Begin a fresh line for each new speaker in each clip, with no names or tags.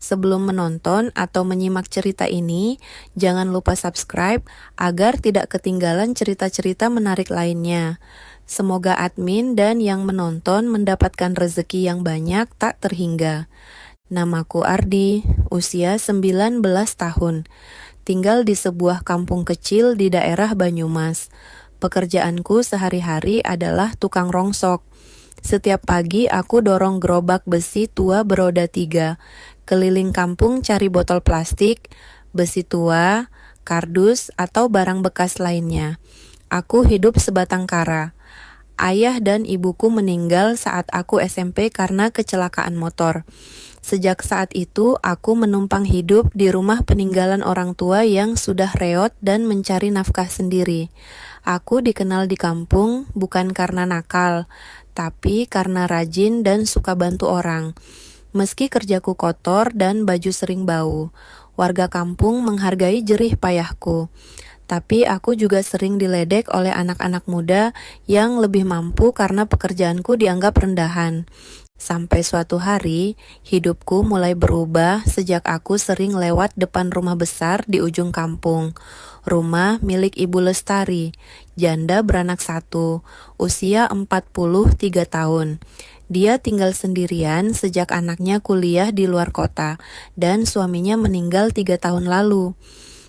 Sebelum menonton atau menyimak cerita ini, jangan lupa subscribe agar tidak ketinggalan cerita-cerita menarik lainnya. Semoga admin dan yang menonton mendapatkan rezeki yang banyak tak terhingga. Namaku Ardi, usia 19 tahun. Tinggal di sebuah kampung kecil di daerah Banyumas. Pekerjaanku sehari-hari adalah tukang rongsok. Setiap pagi aku dorong gerobak besi tua beroda 3, keliling kampung cari botol plastik, besi tua, kardus, atau barang bekas lainnya. Aku hidup sebatang kara. Ayah dan ibuku meninggal saat aku SMP karena kecelakaan motor. Sejak saat itu, aku menumpang hidup di rumah peninggalan orang tua yang sudah reot dan mencari nafkah sendiri. Aku dikenal di kampung bukan karena nakal, tapi karena rajin dan suka bantu orang. Meski kerjaku kotor dan baju sering bau, warga kampung menghargai jerih payahku. Tapi aku juga sering diledek oleh anak-anak muda yang lebih mampu karena pekerjaanku dianggap rendahan. Sampai suatu hari, hidupku mulai berubah sejak aku sering lewat depan rumah besar di ujung kampung. Rumah milik Ibu Lestari, janda beranak satu, usia 43 tahun. Dia tinggal sendirian sejak anaknya kuliah di luar kota dan suaminya meninggal 3 tahun lalu.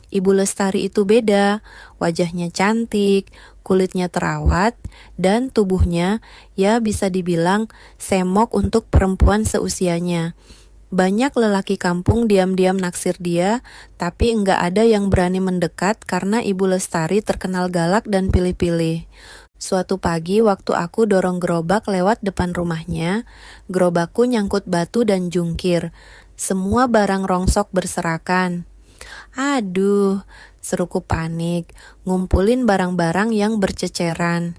Ibu Lestari itu beda, wajahnya cantik, kulitnya terawat, dan tubuhnya ya bisa dibilang semok untuk perempuan seusianya. Banyak lelaki kampung diam-diam naksir dia, tapi enggak ada yang berani mendekat karena Ibu Lestari terkenal galak dan pilih-pilih. Suatu pagi waktu aku dorong gerobak lewat depan rumahnya, gerobakku nyangkut batu dan jungkir. Semua barang rongsok berserakan. Aduh, seruku panik, ngumpulin barang-barang yang berceceran.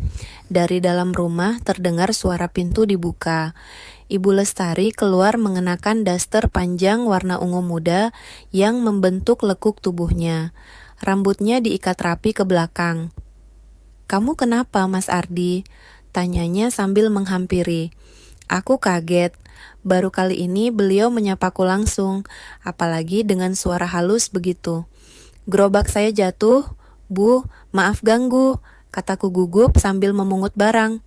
Dari dalam rumah terdengar suara pintu dibuka. Ibu Lestari keluar mengenakan daster panjang warna ungu muda yang membentuk lekuk tubuhnya. Rambutnya diikat rapi ke belakang. "Kamu kenapa, Mas Ardi?" tanyanya sambil menghampiri. Aku kaget. Baru kali ini beliau menyapaku langsung, apalagi dengan suara halus begitu. "Gerobak saya jatuh, Bu, maaf ganggu," kataku gugup sambil memungut barang.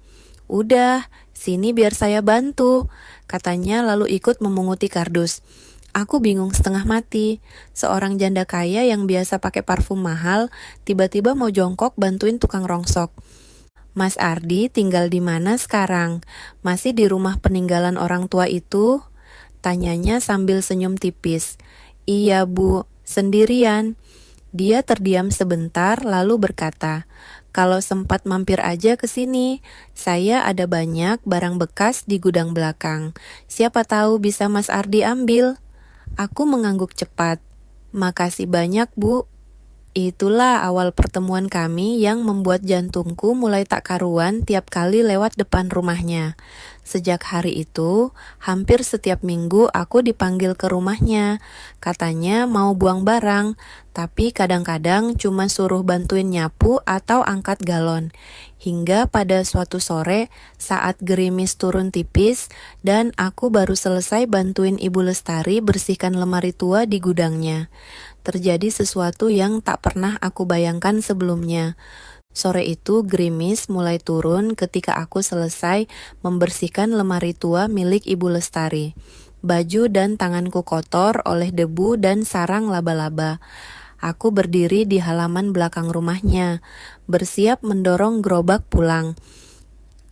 "Udah, sini biar saya bantu," katanya lalu ikut memunguti kardus. Aku bingung setengah mati. Seorang janda kaya yang biasa pakai parfum mahal, tiba-tiba mau jongkok bantuin tukang rongsok. "Mas Ardi tinggal di mana sekarang? Masih di rumah peninggalan orang tua itu?" tanyanya sambil senyum tipis. "Iya, Bu, sendirian." Dia terdiam sebentar lalu berkata, "Kalau sempat mampir aja ke sini. Saya ada banyak barang bekas di gudang belakang. Siapa tahu bisa Mas Ardi ambil." Aku mengangguk cepat. "Makasih banyak, Bu." Itulah awal pertemuan kami yang membuat jantungku mulai tak karuan tiap kali lewat depan rumahnya. Sejak hari itu, hampir setiap minggu aku dipanggil ke rumahnya. Katanya mau buang barang, tapi kadang-kadang cuma suruh bantuin nyapu atau angkat galon. Hingga pada suatu sore, saat gerimis turun tipis, dan aku baru selesai bantuin Ibu Lestari bersihkan lemari tua di gudangnya. Terjadi sesuatu yang tak pernah aku bayangkan sebelumnya. Sore itu gerimis mulai turun ketika aku selesai membersihkan lemari tua milik Ibu Lestari. Baju dan tanganku kotor oleh debu dan sarang laba-laba. Aku berdiri di halaman belakang rumahnya, bersiap mendorong gerobak pulang.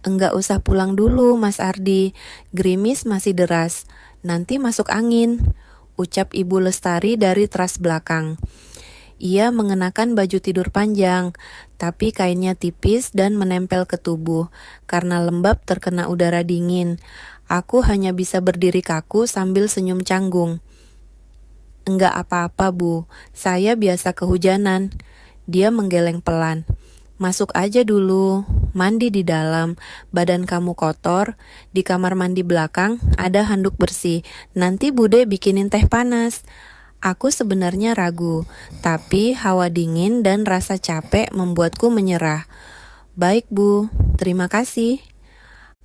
"Enggak usah pulang dulu, Mas Ardi. Gerimis masih deras. Nanti masuk angin," ucap Ibu Lestari dari teras belakang. Ia mengenakan baju tidur panjang, tapi kainnya tipis dan menempel ke tubuh karena lembab terkena udara dingin. Aku hanya bisa berdiri kaku sambil senyum canggung. "Enggak apa-apa, Bu. Saya biasa kehujanan." Dia menggeleng pelan. "Masuk aja dulu, mandi di dalam, badan kamu kotor, di kamar mandi belakang ada handuk bersih, nanti Bude bikinin teh panas." Aku sebenarnya ragu, tapi hawa dingin dan rasa capek membuatku menyerah. "Baik, Bu, terima kasih."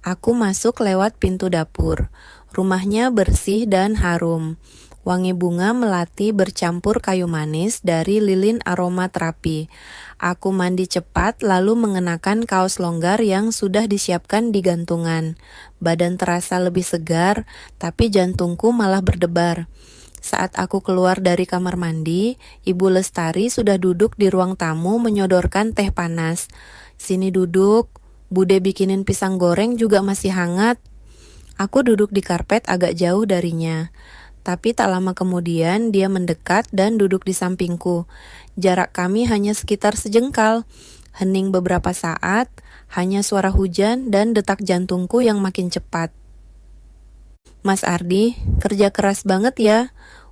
Aku masuk lewat pintu dapur. Rumahnya bersih dan harum. Wangi bunga melati bercampur kayu manis dari lilin aromaterapi. Aku mandi cepat lalu mengenakan kaos longgar yang sudah disiapkan di gantungan. Badan terasa lebih segar, tapi jantungku malah berdebar. Saat aku keluar dari kamar mandi, Ibu Lestari sudah duduk di ruang tamu menyodorkan teh panas. Sini duduk, Bude bikinin pisang goreng juga masih hangat. Aku duduk di karpet agak jauh darinya. Tapi tak lama kemudian dia mendekat dan duduk di sampingku. Jarak kami hanya sekitar sejengkal. Hening beberapa saat, hanya suara hujan dan detak jantungku yang makin cepat. Mas Ardi, kerja keras banget ya,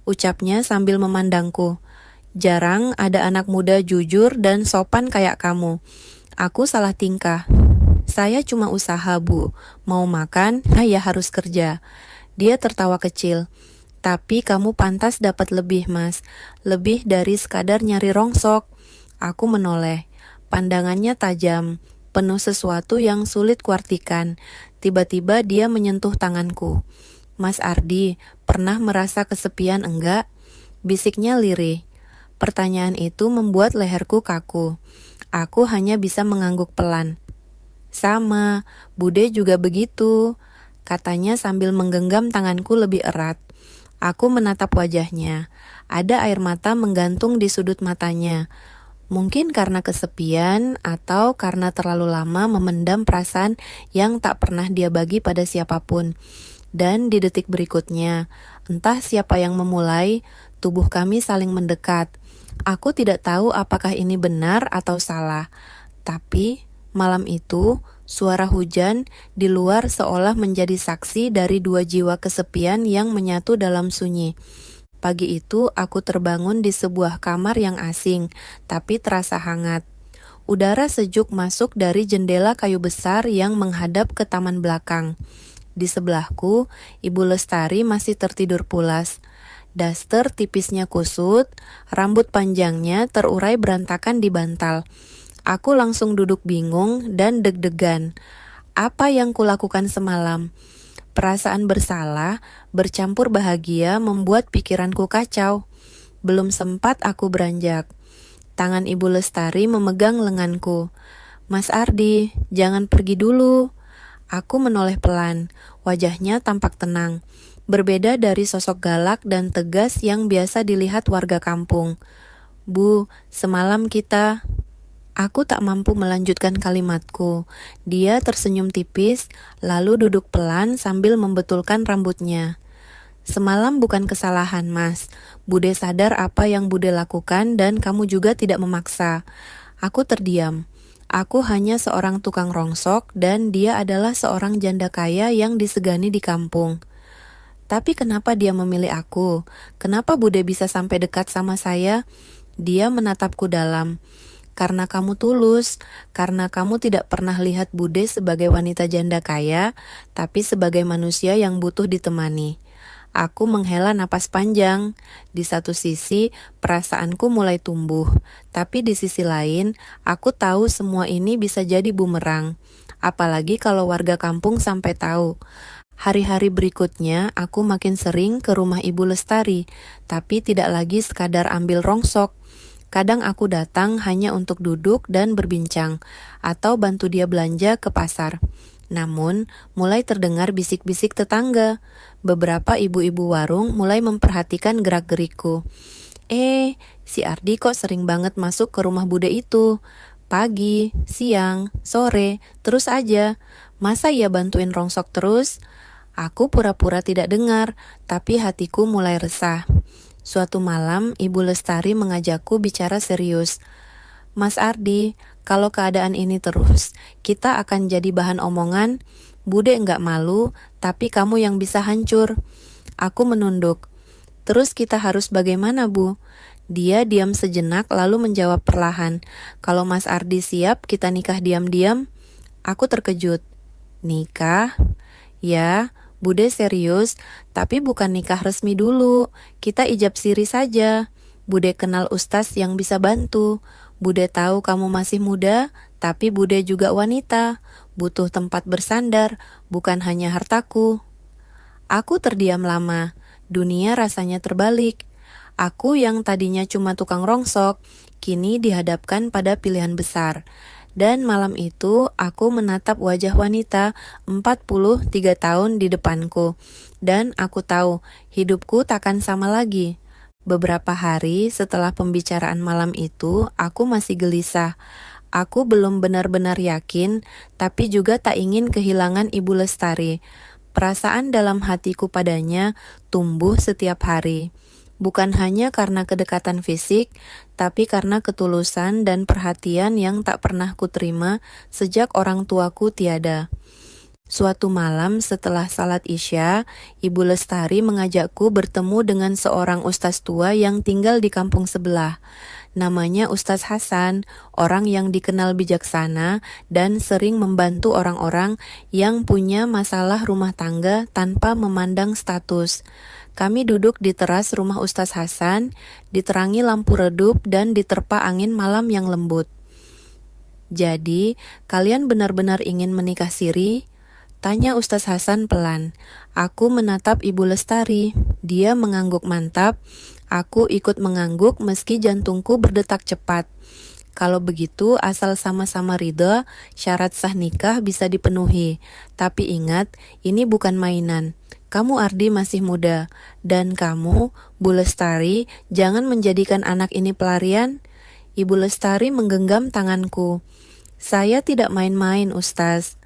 ucapnya sambil memandangku. Jarang ada anak muda jujur dan sopan kayak kamu. Aku salah tingkah. Saya cuma usaha, Bu. Mau makan, ya harus kerja. Dia tertawa kecil. Tapi kamu pantas dapat lebih, Mas. Lebih dari sekadar nyari rongsok. Aku menoleh. Pandangannya tajam, penuh sesuatu yang sulit kuartikan. Tiba-tiba dia menyentuh tanganku. Mas Ardi, pernah merasa kesepian enggak? Bisiknya lirih. Pertanyaan itu membuat leherku kaku. Aku hanya bisa mengangguk pelan. Sama, Bude juga begitu, katanya sambil menggenggam tanganku lebih erat. Aku menatap wajahnya. Ada air mata menggantung di sudut matanya. Mungkin karena kesepian atau karena terlalu lama memendam perasaan yang tak pernah dia bagi pada siapapun. Dan di detik berikutnya, entah siapa yang memulai, tubuh kami saling mendekat. Aku tidak tahu apakah ini benar atau salah. Tapi malam itu, suara hujan di luar seolah menjadi saksi dari dua jiwa kesepian yang menyatu dalam sunyi. Pagi itu aku terbangun di sebuah kamar yang asing, tapi terasa hangat. Udara sejuk masuk dari jendela kayu besar yang menghadap ke taman belakang. Di sebelahku, Ibu Lestari masih tertidur pulas. Daster tipisnya kusut, rambut panjangnya terurai berantakan di bantal. Aku langsung duduk bingung dan deg-degan. Apa yang kulakukan semalam? Perasaan bersalah bercampur bahagia membuat pikiranku kacau. Belum sempat aku beranjak. Tangan Ibu Lestari memegang lenganku. Mas Ardi, jangan pergi dulu. Aku menoleh pelan. Wajahnya tampak tenang. Berbeda dari sosok galak dan tegas yang biasa dilihat warga kampung. Bu, semalam kita... Aku tak mampu melanjutkan kalimatku. Dia tersenyum tipis, lalu duduk pelan sambil membetulkan rambutnya. Semalam bukan kesalahan, Mas. Bude sadar apa yang Bude lakukan dan kamu juga tidak memaksa. Aku terdiam. Aku hanya seorang tukang rongsok dan dia adalah seorang janda kaya yang disegani di kampung. Tapi kenapa dia memilih aku? Kenapa Bude bisa sampai dekat sama saya? Dia menatapku dalam. Karena kamu tulus, karena kamu tidak pernah lihat Bude sebagai wanita janda kaya, tapi sebagai manusia yang butuh ditemani. Aku menghela napas panjang. Di satu sisi, perasaanku mulai tumbuh, tapi di sisi lain, aku tahu semua ini bisa jadi bumerang. Apalagi kalau warga kampung sampai tahu. Hari-hari berikutnya, aku makin sering ke rumah Ibu Lestari, tapi tidak lagi sekadar ambil rongsok. Kadang aku datang hanya untuk duduk dan berbincang, atau bantu dia belanja ke pasar. Namun, mulai terdengar bisik-bisik tetangga. Beberapa ibu-ibu warung mulai memperhatikan gerak-gerikku. Si Ardi kok sering banget masuk ke rumah Bude itu? Pagi, siang, sore, terus aja. Masa ia bantuin rongsok terus? Aku pura-pura tidak dengar, tapi hatiku mulai resah. Suatu malam, Ibu Lestari mengajakku bicara serius. Mas Ardi, kalau keadaan ini terus, kita akan jadi bahan omongan. Bude enggak malu, tapi kamu yang bisa hancur. Aku menunduk. Terus kita harus bagaimana, Bu? Dia diam sejenak lalu menjawab perlahan. Kalau Mas Ardi siap, kita nikah diam-diam. Aku terkejut. Nikah? Ya, Bude serius, tapi bukan nikah resmi dulu. Kita ijab siri saja. Bude kenal ustaz yang bisa bantu. Bude tahu kamu masih muda, tapi Bude juga wanita. Butuh tempat bersandar, bukan hanya hartaku. Aku terdiam lama. Dunia rasanya terbalik. Aku yang tadinya cuma tukang rongsok, kini dihadapkan pada pilihan besar. Dan malam itu aku menatap wajah wanita 43 tahun di depanku. Dan aku tahu hidupku takkan sama lagi. Beberapa hari setelah pembicaraan malam itu, aku masih gelisah. Aku belum benar-benar yakin, tapi juga tak ingin kehilangan Ibu Lestari. Perasaan dalam hatiku padanya tumbuh setiap hari. Bukan hanya karena kedekatan fisik, tapi karena ketulusan dan perhatian yang tak pernah kuterima sejak orang tuaku tiada. Suatu malam setelah salat Isya, Ibu Lestari mengajakku bertemu dengan seorang ustaz tua yang tinggal di kampung sebelah. Namanya Ustaz Hasan, orang yang dikenal bijaksana dan sering membantu orang-orang yang punya masalah rumah tangga tanpa memandang status. Kami duduk di teras rumah Ustaz Hasan, diterangi lampu redup dan diterpa angin malam yang lembut. "Jadi, kalian benar-benar ingin menikah siri?" Tanya Ustaz Hasan pelan. Aku menatap Ibu Lestari. Dia mengangguk mantap. Aku ikut mengangguk meski jantungku berdetak cepat. Kalau begitu, asal sama-sama ridha, syarat sah nikah bisa dipenuhi. Tapi ingat, ini bukan mainan. Kamu Ardi masih muda. Dan kamu, Bu Lestari, jangan menjadikan anak ini pelarian. Ibu Lestari menggenggam tanganku. Saya tidak main-main, Ustaz.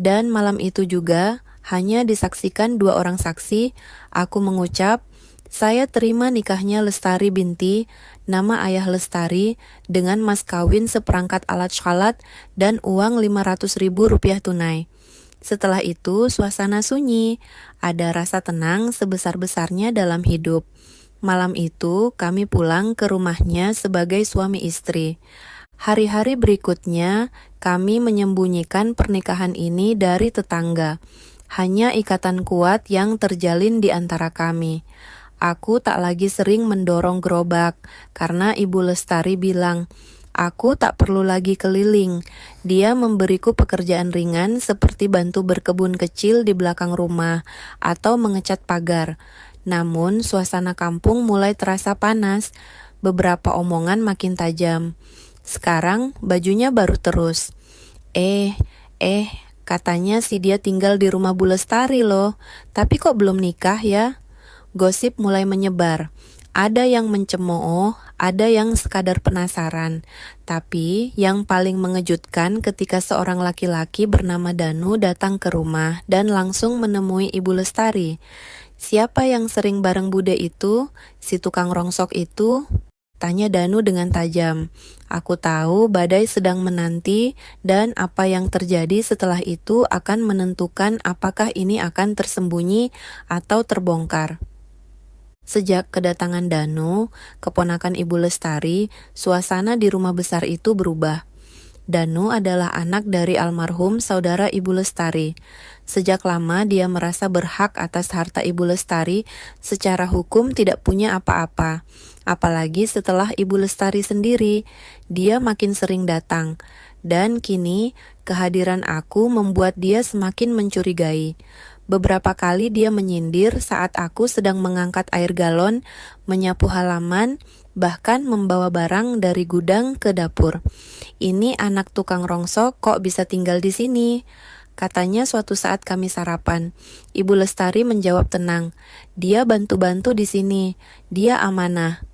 Dan malam itu juga, hanya disaksikan 2 orang saksi, aku mengucap, saya terima nikahnya Lestari binti, nama ayah Lestari, dengan mas kawin seperangkat alat syalat dan uang 500.000 rupiah tunai. Setelah itu, suasana sunyi, ada rasa tenang sebesar-besarnya dalam hidup. Malam itu, kami pulang ke rumahnya sebagai suami istri. Hari-hari berikutnya, kami menyembunyikan pernikahan ini dari tetangga. Hanya ikatan kuat yang terjalin di antara kami. Aku tak lagi sering mendorong gerobak, karena Ibu Lestari bilang, aku tak perlu lagi keliling. Dia memberiku pekerjaan ringan seperti bantu berkebun kecil di belakang rumah, atau mengecat pagar. Namun, suasana kampung mulai terasa panas. Beberapa omongan makin tajam. Sekarang bajunya baru terus. Katanya si dia tinggal di rumah Bu Lestari loh. Tapi kok belum nikah ya? Gosip mulai menyebar. Ada yang mencemooh, ada yang sekadar penasaran. Tapi yang paling mengejutkan ketika seorang laki-laki bernama Danu datang ke rumah dan langsung menemui Ibu Lestari. Siapa yang sering bareng Bude itu? Si tukang rongsok itu? Tanya Danu dengan tajam. Aku tahu badai sedang menanti dan apa yang terjadi setelah itu akan menentukan apakah ini akan tersembunyi atau terbongkar. Sejak kedatangan Danu, keponakan Ibu Lestari, suasana di rumah besar itu berubah. Danu adalah anak dari almarhum saudara Ibu Lestari. Sejak lama dia merasa berhak atas harta Ibu Lestari, secara hukum tidak punya apa-apa. Apalagi setelah Ibu Lestari sendiri, dia makin sering datang. Dan kini, kehadiran aku membuat dia semakin mencurigai. Beberapa kali dia menyindir saat aku sedang mengangkat air galon, menyapu halaman, bahkan membawa barang dari gudang ke dapur. Ini anak tukang rongsok kok bisa tinggal di sini? Katanya suatu saat kami sarapan. Ibu Lestari menjawab tenang. Dia bantu-bantu di sini. Dia amanah.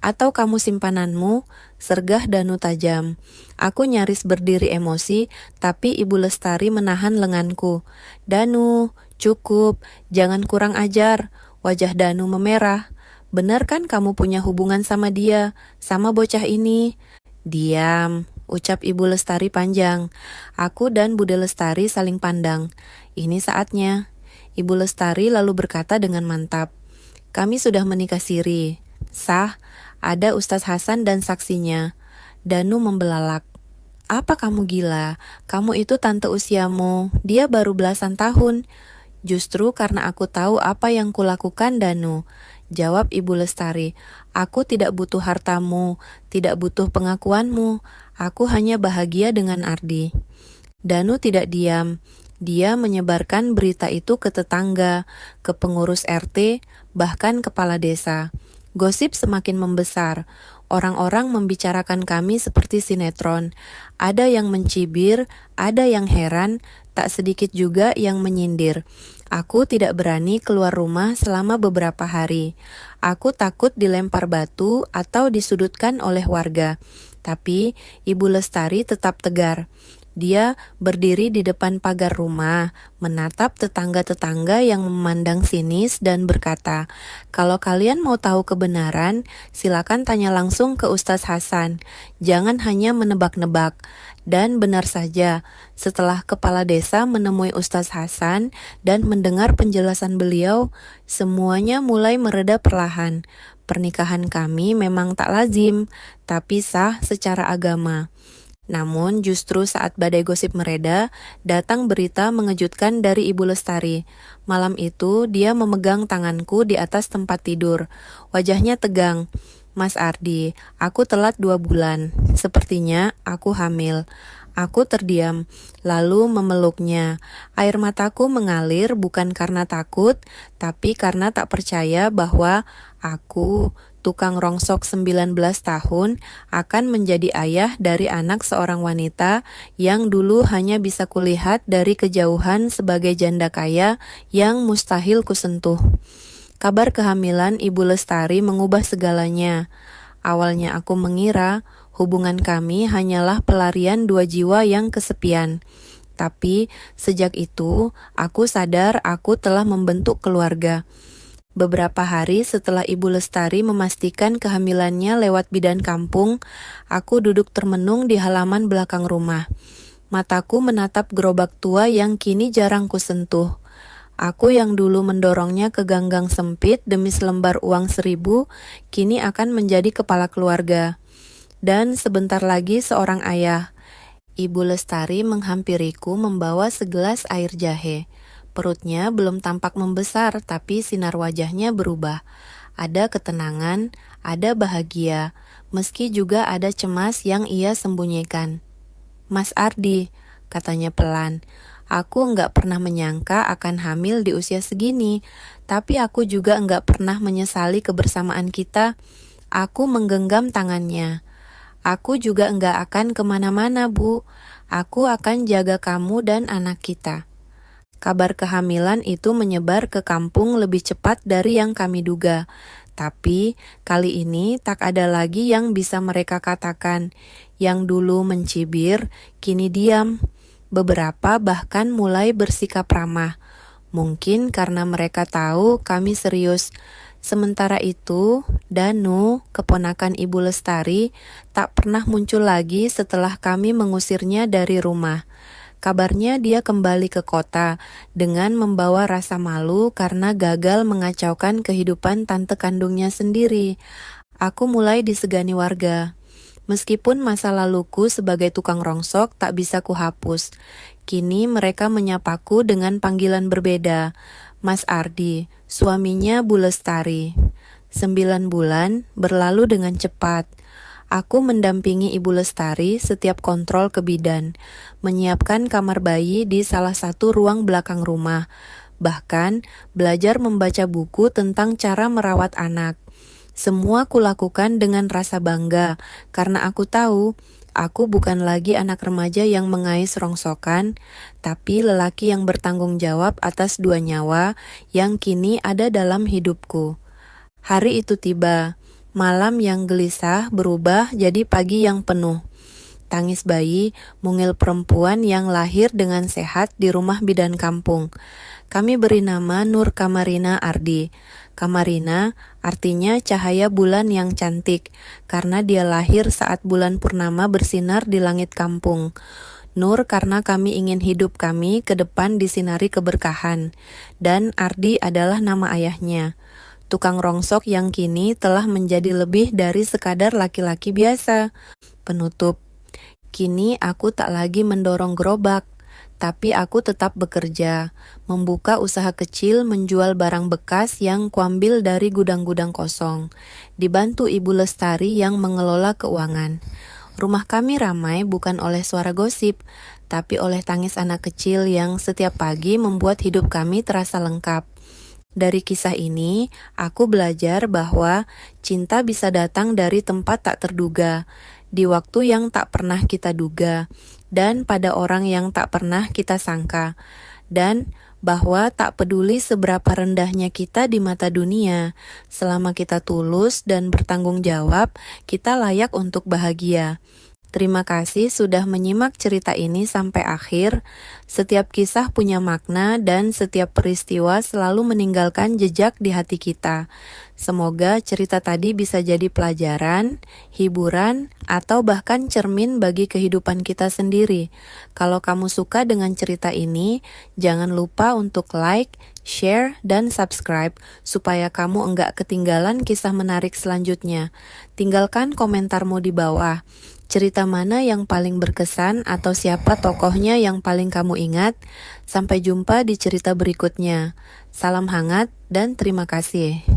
Atau kamu simpananmu? Sergah Danu tajam. Aku nyaris berdiri emosi, tapi Ibu Lestari menahan lenganku. Danu, cukup, jangan kurang ajar. Wajah Danu memerah. Benar kan kamu punya hubungan sama dia, sama bocah ini? Diam, ucap Ibu Lestari panjang. Aku dan Bude Lestari saling pandang. Ini saatnya. Ibu Lestari lalu berkata dengan mantap. Kami sudah menikah siri. Sah, ada Ustaz Hasan dan saksinya. Danu membelalak. Apa kamu gila? Kamu itu tante usiamu. Dia baru belasan tahun. Justru karena aku tahu apa yang kulakukan, Danu. Jawab Ibu Lestari, aku tidak butuh hartamu, tidak butuh pengakuanmu, aku hanya bahagia dengan Ardi. Danu tidak diam, Dia menyebarkan berita itu ke tetangga, ke pengurus RT, bahkan kepala desa. Gosip semakin membesar. Orang-orang membicarakan kami seperti sinetron. Ada yang mencibir, ada yang heran, tak sedikit juga yang menyindir. Aku tidak berani keluar rumah selama beberapa hari. Aku takut dilempar batu atau disudutkan oleh warga. Tapi Ibu Lestari tetap tegar. Dia berdiri di depan pagar rumah, menatap tetangga-tetangga yang memandang sinis dan berkata, "Kalau kalian mau tahu kebenaran, silakan tanya langsung ke Ustadz Hasan. Jangan hanya menebak-nebak." Dan benar saja, setelah kepala desa menemui Ustadz Hasan dan mendengar penjelasan beliau, semuanya mulai mereda perlahan. Pernikahan kami memang tak lazim, tapi sah secara agama. Namun justru saat badai gosip mereda, datang berita mengejutkan dari Ibu Lestari. Malam itu dia memegang tanganku di atas tempat tidur. Wajahnya tegang. "Mas Ardi, aku telat 2 bulan. Sepertinya aku hamil." Aku terdiam, lalu memeluknya. Air mataku mengalir bukan karena takut, tapi karena tak percaya bahwa aku, tukang rongsok 19 tahun, akan menjadi ayah dari anak seorang wanita yang dulu hanya bisa kulihat dari kejauhan sebagai janda kaya yang mustahil kusentuh. Kabar kehamilan Ibu Lestari mengubah segalanya. Awalnya aku mengira hubungan kami hanyalah pelarian 2 jiwa yang kesepian. Tapi sejak itu, aku sadar aku telah membentuk keluarga. Beberapa hari setelah Ibu Lestari memastikan kehamilannya lewat bidan kampung, aku duduk termenung di halaman belakang rumah. Mataku menatap gerobak tua yang kini jarang kusentuh. Aku yang dulu mendorongnya ke ganggang sempit demi selembar uang 1.000, kini akan menjadi kepala keluarga. Dan sebentar lagi seorang ayah. Ibu Lestari menghampiriku membawa segelas air jahe. Perutnya belum tampak membesar, tapi sinar wajahnya berubah. Ada ketenangan, ada bahagia, meski juga ada cemas yang ia sembunyikan. "Mas Ardi," katanya pelan, "aku enggak pernah menyangka akan hamil di usia segini, tapi aku juga enggak pernah menyesali kebersamaan kita." Aku menggenggam tangannya. "Aku juga enggak akan kemana-mana, Bu. Aku akan jaga kamu dan anak kita." Kabar kehamilan itu menyebar ke kampung lebih cepat dari yang kami duga. Tapi kali ini tak ada lagi yang bisa mereka katakan. Yang dulu mencibir, kini diam. Beberapa bahkan mulai bersikap ramah. Mungkin karena mereka tahu kami serius. Sementara itu, Danu, keponakan Ibu Lestari, tak pernah muncul lagi setelah kami mengusirnya dari rumah. Kabarnya dia kembali ke kota dengan membawa rasa malu karena gagal mengacaukan kehidupan tante kandungnya sendiri. Aku mulai disegani warga. Meskipun masa laluku sebagai tukang rongsok tak bisa kuhapus, kini mereka menyapaku dengan panggilan berbeda. Mas Ardi, suaminya Bu Lestari. 9 bulan berlalu dengan cepat. Aku mendampingi Ibu Lestari setiap kontrol ke bidan, menyiapkan kamar bayi di salah satu ruang belakang rumah, bahkan belajar membaca buku tentang cara merawat anak. Semua kulakukan dengan rasa bangga, karena aku tahu aku bukan lagi anak remaja yang mengais rongsokan, tapi lelaki yang bertanggung jawab atas 2 nyawa yang kini ada dalam hidupku. Hari itu tiba. Malam yang gelisah berubah jadi pagi yang penuh. Tangis bayi, mungil perempuan yang lahir dengan sehat di rumah bidan kampung. Kami beri nama Nur Kamarina Ardi. Kamarina artinya cahaya bulan yang cantik, karena dia lahir saat bulan purnama bersinar di langit kampung. Nur karena kami ingin hidup kami ke depan disinari keberkahan. Dan Ardi adalah nama ayahnya. Tukang rongsok yang kini telah menjadi lebih dari sekadar laki-laki biasa. Penutup. Kini aku tak lagi mendorong gerobak, tapi aku tetap bekerja, membuka usaha kecil menjual barang bekas yang kuambil dari gudang-gudang kosong, dibantu Ibu Lestari yang mengelola keuangan. Rumah kami ramai bukan oleh suara gosip, tapi oleh tangis anak kecil yang setiap pagi membuat hidup kami terasa lengkap. Dari kisah ini, aku belajar bahwa cinta bisa datang dari tempat tak terduga, di waktu yang tak pernah kita duga, dan pada orang yang tak pernah kita sangka. Dan bahwa tak peduli seberapa rendahnya kita di mata dunia, selama kita tulus dan bertanggung jawab, kita layak untuk bahagia. Terima kasih sudah menyimak cerita ini sampai akhir. Setiap kisah punya makna dan setiap peristiwa selalu meninggalkan jejak di hati kita. Semoga cerita tadi bisa jadi pelajaran, hiburan, atau bahkan cermin bagi kehidupan kita sendiri. Kalau kamu suka dengan cerita ini, jangan lupa untuk like, share, dan subscribe supaya kamu enggak ketinggalan kisah menarik selanjutnya. Tinggalkan komentarmu di bawah. Cerita mana yang paling berkesan atau siapa tokohnya yang paling kamu ingat? Sampai jumpa di cerita berikutnya. Salam hangat dan terima kasih.